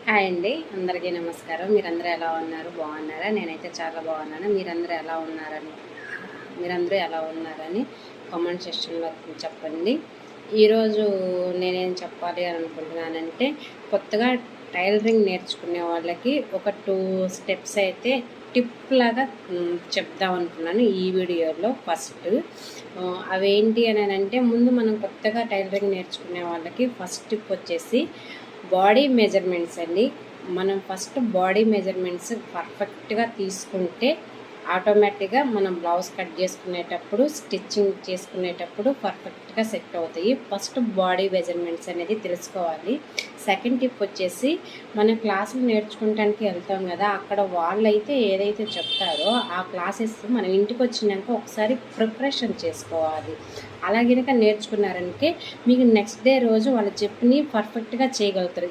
Hi అండి, అందరికీ నమస్కారం. మీరందరూ ఎలా ఉన్నారు? బాగున్నారా? నేనైతే చాలా బాగున్నాను. మీరందరూ ఎలా ఉన్నారని కామెంట్ సెక్షన్లో చెప్పండి. ఈరోజు నేనేం చెప్పాలి అని అనుకుంటున్నానంటే, కొత్తగా టైలరింగ్ నేర్చుకునే వాళ్ళకి ఒక 2 స్టెప్స్ అయితే టిప్ లాగా చెప్దాం అనుకున్నాను ఈ వీడియోలో. ఫస్ట్ అవేంటి అని అంటే, ముందు మనం కొత్తగా టైలరింగ్ నేర్చుకునే వాళ్ళకి ఫస్ట్ టిప్ వచ్చేసి బాడీ మెజర్మెంట్స్ అండి. మనం ఫస్ట్ బాడీ మెజర్మెంట్స్ పర్ఫెక్ట్గా తీసుకుంటే ఆటోమేటిక్గా మనం బ్లౌజ్ కట్ చేసుకునేటప్పుడు, స్టిచ్చింగ్ చేసుకునేటప్పుడు పర్ఫెక్ట్గా సెట్ అవుతాయి. ఫస్ట్ బాడీ మెజర్మెంట్స్ అనేది తెలుసుకోవాలి. సెకండ్ టిప్ వచ్చేసి, మన క్లాసులు నేర్చుకోవడానికి వెళ్తాం కదా, అక్కడ వాళ్ళైతే ఏదైతే చెప్తారో ఆ క్లాసెస్ మనం ఇంటికి వచ్చినాక ఒకసారి ప్రిపరేషన్ చేసుకోవాలి. అలా కనుక నేర్చుకున్నారంటే మీకు నెక్స్ట్ డే రోజు వాళ్ళు చెప్పి పర్ఫెక్ట్గా చేయగలుగుతారు.